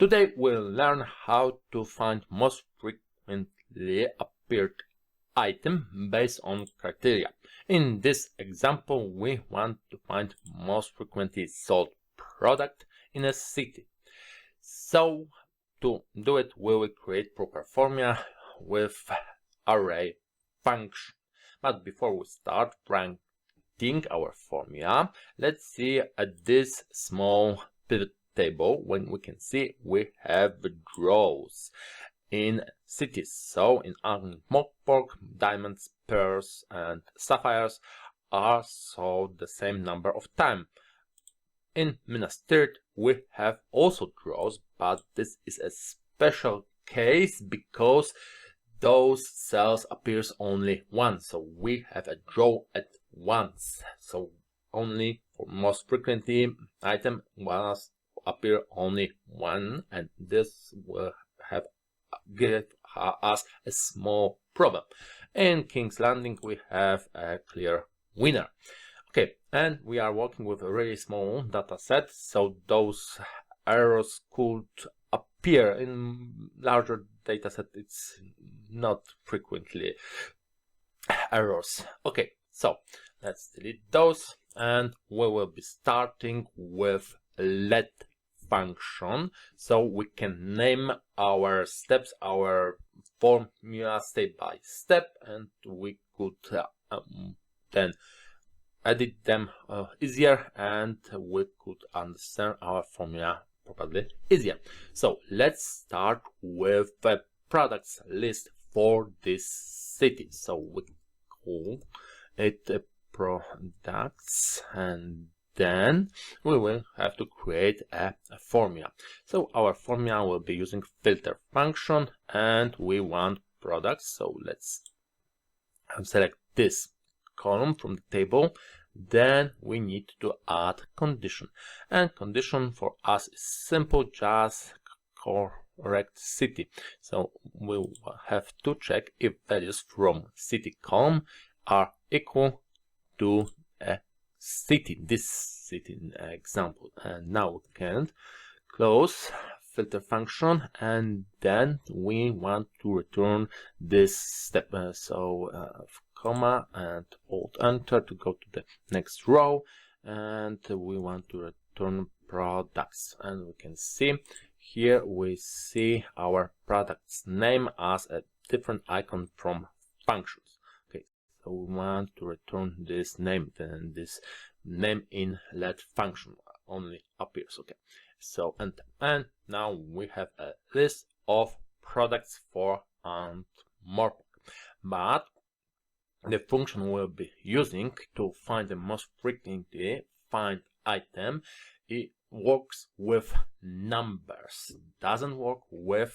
Today we'll learn how to find most frequently appeared item based on criteria. In this example, we want to find most frequently sold product in a city. So to do it, we will create proper formula with array function. But before we start writing our formula, let's see at this small pivot table. When we can see we have rows in cities. So in Ankh-Morpork, diamonds, pearls and sapphires are sold the same number of time. In Minas Tirith we have also draws, but this is a special case because those cells appears only once, so we have a draw at once. So only for most frequently item must appear only one, and this will have give us a small problem. In King's Landing we have a clear winner. Okay, and we are working with a really small data set, so those errors could appear. In larger data set it's not frequently errors. Okay, so let's delete those, and we will be starting with let function, so we can name our steps, our formula step by step, and we could then edit them easier, and we could understand our formula probably easier. So let's start with the products list for this city. So we call it products, and then we will have to create a formula. So our formula will be using filter function, and we want products. So let's select this column from the table. Then we need to add condition, and condition for us is simple, just correct city. So we will have to check if values from city column are equal to a city, this city example. And now we can close filter function, and then we want to return this step. Comma and Alt Enter to go to the next row, and we want to return products. And we can see here we see our product's name as a different icon from functions. Okay, so we want to return this name, then this name in let function only appears. Okay, so enter, and now we have a list of products for Ankh-Morpork. But the function we'll be using to find the most frequently find item, it works with numbers, doesn't work with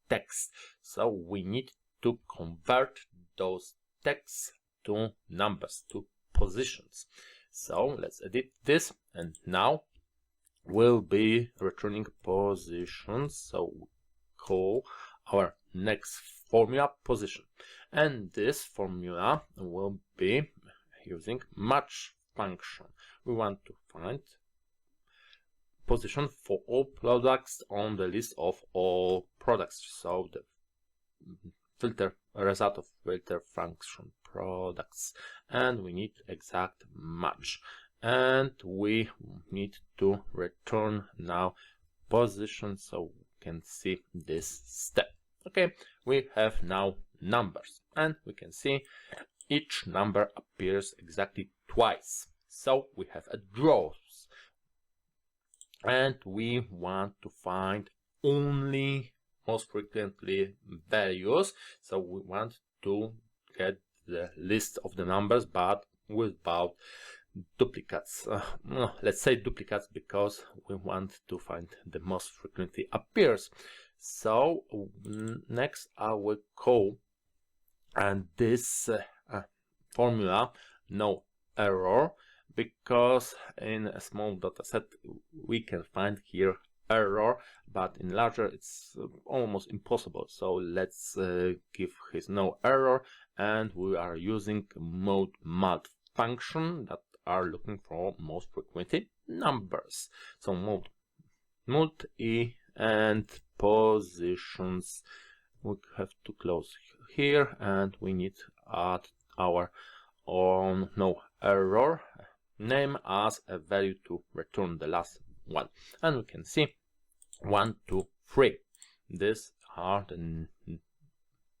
text. So we need to convert those texts to numbers, to positions. So let's edit this, and now we'll be returning positions. So we call our next formula position, and this formula will be using match function. We want to find position for all products on the list of all products. So the filter result of filter function products, and we need exact match, and we need to return now position, so we can see this step. Okay, we have now numbers, and we can see each number appears exactly twice. So we have a draws, and we want to find only most frequently values. So we want to get the list of the numbers, but without duplicates. Let's say duplicates because we want to find the most frequently appears. So next I will call and this formula NoError, because in a small data set we can find here error, but in larger it's almost impossible. So let's give his NoError, and we are using MODE.MULT function that are looking for most frequently numbers. So MODE.MULT and positions. We have to close here, and we need to add our own NoError name as a value to return the last one. And we can see 1, 2, 3. These are the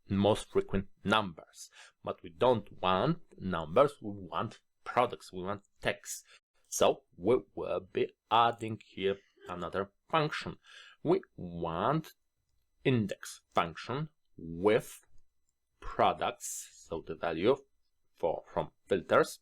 most frequent numbers, but we don't want numbers, we want products, we want text. So we will be adding here another function. We want index function with products, so the value from filters,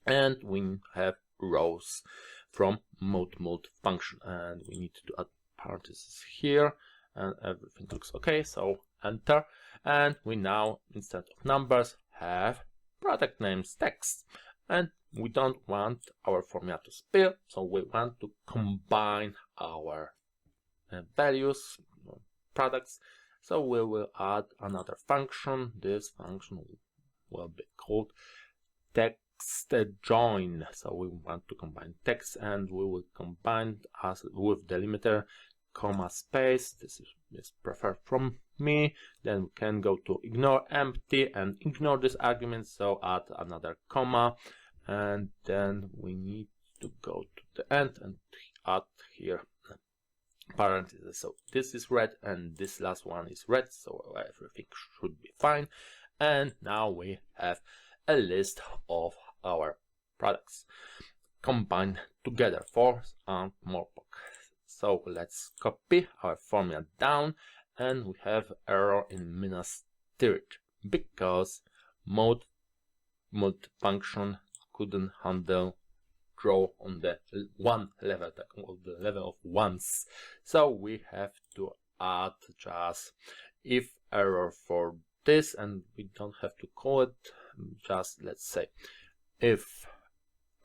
and we have rows from MODE.MULT function, and we need to add parentheses here, and everything looks okay, so enter. And we now, instead of numbers, have product names text, and we don't want our formula to spill, so we want to combine our values, products. So we will add another function. This function will be called TEXTJOIN. So we want to combine text, and we will combine as with delimiter, comma, space. This is preferred from me. Then we can go to ignore empty and ignore this argument, so add another comma, and then we need to go to the end and add here parentheses. So this is red and this last one is red, so everything should be fine. And now we have a list of our products combined together for more book. So let's copy our formula down, and we have error in -30 because MODE.MULT function couldn't handle draw on the one level, the level of ones. So we have to add just if error for this, and we don't have to call it, just let's say if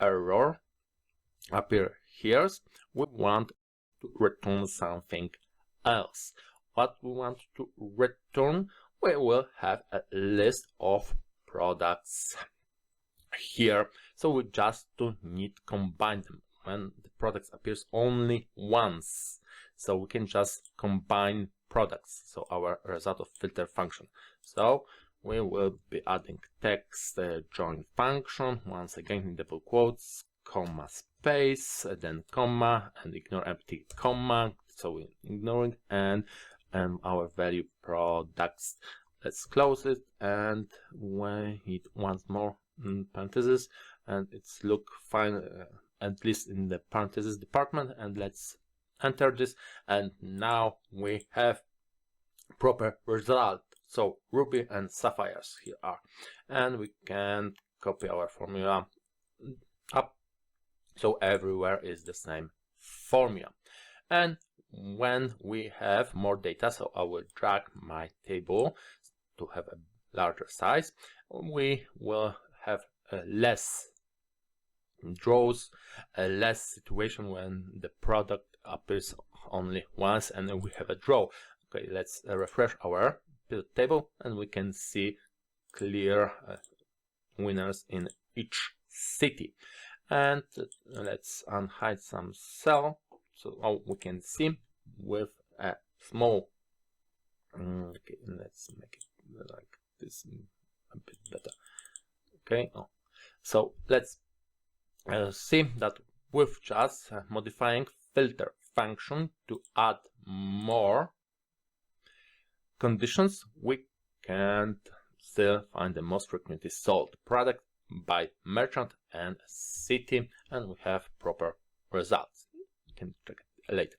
error appear here, we want to return something else. What we want to return, we will have a list of products here, so we just don't need to combine them when the products appears only once, so we can just combine products, so our result of filter function. So we will be adding TEXTJOIN function, once again in double quotes, comma, space, then comma, and ignore empty comma, so we're ignoring, and our value products. Let's close it, and we need once more parentheses, and it's look fine, at least in the parentheses department. And let's enter this, and now we have proper result. So ruby and sapphires here are, and we can copy our formula up, so everywhere is the same formula. And when we have more data, so I will drag my table to have a larger size, we will have less draws, less situation when the product appears only once and then we have a draw. Okay, let's refresh our pivot table, and we can see clear winners in each city. And let's unhide some cell, so we can see with a small, okay, let's make it like this a bit better. Okay, so let's see that with just modifying filter function to add more conditions, we can still find the most frequently sold product by merchant and city, and we have proper results. You can check it later.